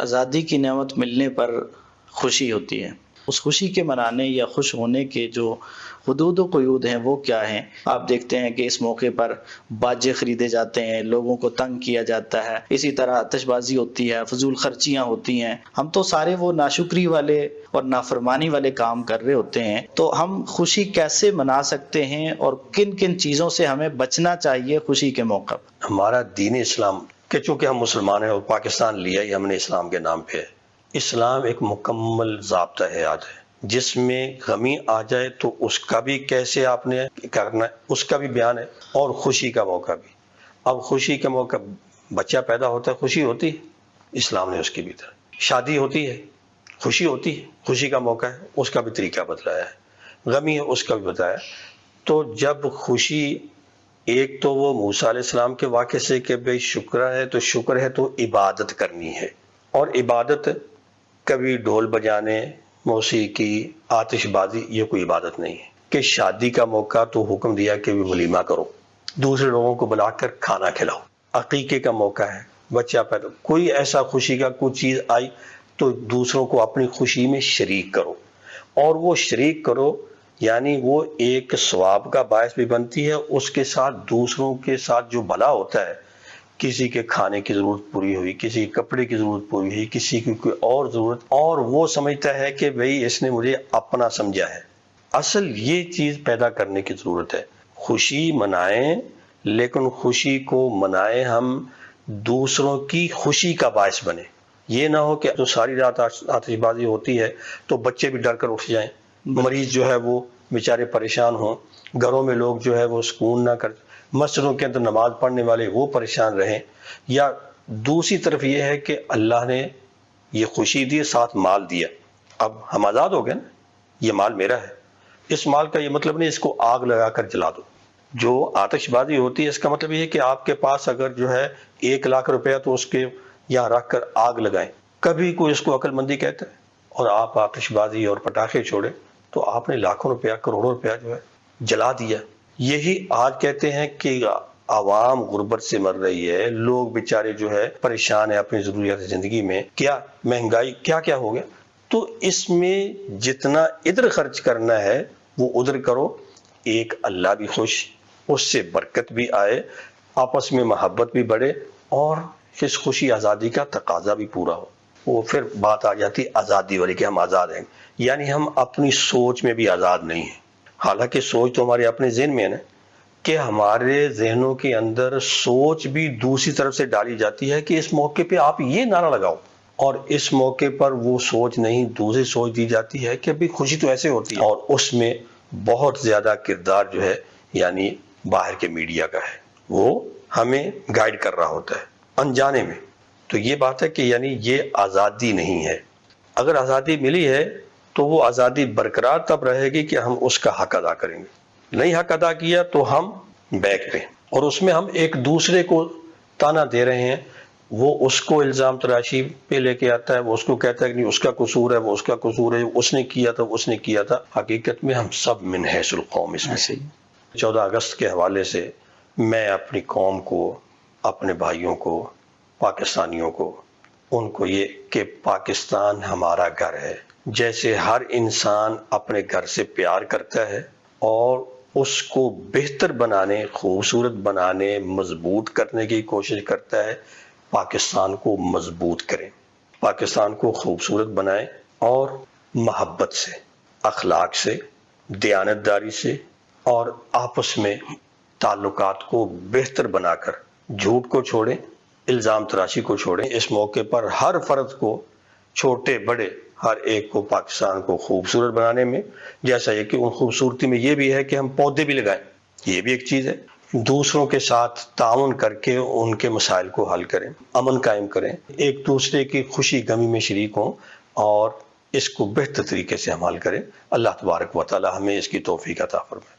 آزادی کی نعمت ملنے پر خوشی ہوتی ہے، اس خوشی کے منانے یا خوش ہونے کے جو حدود و قیود ہیں وہ کیا ہیں؟ آپ دیکھتے ہیں کہ اس موقع پر باجے خریدے جاتے ہیں، لوگوں کو تنگ کیا جاتا ہے، اسی طرح آتش بازی ہوتی ہے، فضول خرچیاں ہوتی ہیں، ہم تو سارے وہ ناشکری والے اور نافرمانی والے کام کر رہے ہوتے ہیں۔ تو ہم خوشی کیسے منا سکتے ہیں اور کن کن چیزوں سے ہمیں بچنا چاہیے خوشی کے موقع پر؟ ہمارا دین اسلام کہ چونکہ ہم مسلمان ہیں اور پاکستان لیا ہی ہم نے اسلام کے نام پہ ہے، اسلام ایک مکمل ضابطہ حیات ہے جس میں غمی آ جائے تو اس کا بھی کیسے آپ نے کرنا ہے اس کا بھی بیان ہے، اور خوشی کا موقع بھی۔ اب خوشی کا موقع، بچہ پیدا ہوتا ہے خوشی ہوتی ہے، اسلام نے اس کی بھی طرح، شادی ہوتی ہے خوشی ہوتی ہے، خوشی کا موقع ہے، اس کا بھی طریقہ بتلایا ہے، غمی ہے اس کا بھی بتایا۔ تو جب خوشی، ایک تو وہ موسیٰ علیہ السلام کے واقعے سے کہ بھئی شکر ہے تو شکر ہے تو عبادت کرنی ہے، اور عبادت کبھی ڈھول بجانے، موسیقی، آتش بازی یہ کوئی عبادت نہیں ہے۔ کہ شادی کا موقع تو حکم دیا کہ ولیمہ کرو، دوسرے لوگوں کو بلا کر کھانا کھلاؤ، عقیقے کا موقع ہے، بچہ پیدا، کوئی ایسا خوشی کا کوئی چیز آئی تو دوسروں کو اپنی خوشی میں شریک کرو، اور وہ شریک کرو یعنی وہ ایک ثواب کا باعث بھی بنتی ہے، اس کے ساتھ دوسروں کے ساتھ جو بھلا ہوتا ہے، کسی کے کھانے کی ضرورت پوری ہوئی، کسی کے کپڑے کی ضرورت پوری ہوئی، کسی کی کوئی اور ضرورت، اور وہ سمجھتا ہے کہ بھئی اس نے مجھے اپنا سمجھا ہے۔ اصل یہ چیز پیدا کرنے کی ضرورت ہے۔ خوشی منائیں، لیکن خوشی کو منائیں ہم دوسروں کی خوشی کا باعث بنے۔ یہ نہ ہو کہ جو ساری رات آتش بازی ہوتی ہے تو بچے بھی ڈر کر اٹھ جائیں، مریض جو ہے وہ بیچارے پریشان ہوں، گھروں میں لوگ جو ہے وہ سکون نہ کر، مسجدوں کے اندر نماز پڑھنے والے وہ پریشان رہیں۔ یا دوسری طرف یہ ہے کہ اللہ نے یہ خوشی دی، ساتھ مال دیا، اب ہم آزاد ہو گئے نا، یہ مال میرا ہے، اس مال کا یہ مطلب نہیں اس کو آگ لگا کر جلا دو۔ جو آتش بازی ہوتی ہے اس کا مطلب یہ ہے کہ آپ کے پاس اگر جو ہے 1,00,000 روپیہ تو اس کے یہاں رکھ کر آگ لگائیں، کبھی کوئی اس کو عقل مندی کہتا ہے؟ اور آپ آتش بازی اور پٹاخے چھوڑیں تو آپ نے لاکھوں روپیہ، کروڑوں روپیہ جو ہے جلا دیا۔ یہی آج کہتے ہیں کہ عوام غربت سے مر رہی ہے، لوگ بیچارے جو ہے پریشان ہیں اپنی ضروریات زندگی میں، کیا مہنگائی کیا کیا ہو گیا۔ تو اس میں جتنا ادھر خرچ کرنا ہے وہ ادھر کرو، ایک اللہ بھی خوش، اس سے برکت بھی آئے، آپس میں محبت بھی بڑھے، اور اس خوشی آزادی کا تقاضا بھی پورا ہو۔ وہ پھر بات آ جاتی آزادی والی کہ ہم آزاد ہیں، یعنی ہم اپنی سوچ میں بھی آزاد نہیں ہیں۔ حالانکہ سوچ تو ہمارے اپنے ذہن میں ہے نا، کہ ہمارے ذہنوں کے اندر سوچ بھی دوسری طرف سے ڈالی جاتی ہے کہ اس موقع پہ آپ یہ نعرہ لگاؤ، اور اس موقع پر وہ سوچ نہیں، دوسری سوچ دی جاتی ہے کہ ابھی خوشی تو ایسے ہوتی ہے، اور اس میں بہت زیادہ کردار جو ہے یعنی باہر کے میڈیا کا ہے، وہ ہمیں گائیڈ کر رہا ہوتا ہے انجانے میں۔ تو یہ بات ہے کہ یعنی یہ آزادی نہیں ہے۔ اگر آزادی ملی ہے تو وہ آزادی برقرار تب رہے گی کہ ہم اس کا حق ادا کریں گے، نہیں حق ادا کیا تو ہم بیک پہ، اور اس میں ہم ایک دوسرے کو تانا دے رہے ہیں، وہ اس کو الزام تراشی پہ لے کے آتا ہے، وہ اس کو کہتا ہے کہ نہیں اس کا قصور ہے، وہ اس کا قصور ہے، اس نے کیا تھا، اس نے کیا تھا۔ حقیقت میں ہم سب من حیث القوم اس میں۔ 14 اگست کے حوالے سے میں اپنی قوم کو، اپنے بھائیوں کو، پاکستانیوں کو، ان کو یہ کہ پاکستان ہمارا گھر ہے، جیسے ہر انسان اپنے گھر سے پیار کرتا ہے اور اس کو بہتر بنانے، خوبصورت بنانے، مضبوط کرنے کی کوشش کرتا ہے، پاکستان کو مضبوط کریں، پاکستان کو خوبصورت بنائیں، اور محبت سے، اخلاق سے، دیانتداری سے، اور آپس میں تعلقات کو بہتر بنا کر جھوٹ کو چھوڑیں، الزام تراشی کو چھوڑیں۔ اس موقع پر ہر فرد کو، چھوٹے بڑے ہر ایک کو، پاکستان کو خوبصورت بنانے میں، جیسا یہ کہ ان خوبصورتی میں یہ بھی ہے کہ ہم پودے بھی لگائیں، یہ بھی ایک چیز ہے، دوسروں کے ساتھ تعاون کر کے ان کے مسائل کو حل کریں، امن قائم کریں، ایک دوسرے کی خوشی غمی میں شریک ہوں، اور اس کو بہتر طریقے سے ہم حل کریں۔ اللہ تبارک و تعالی ہمیں اس کی توفیق عطا فرمائے۔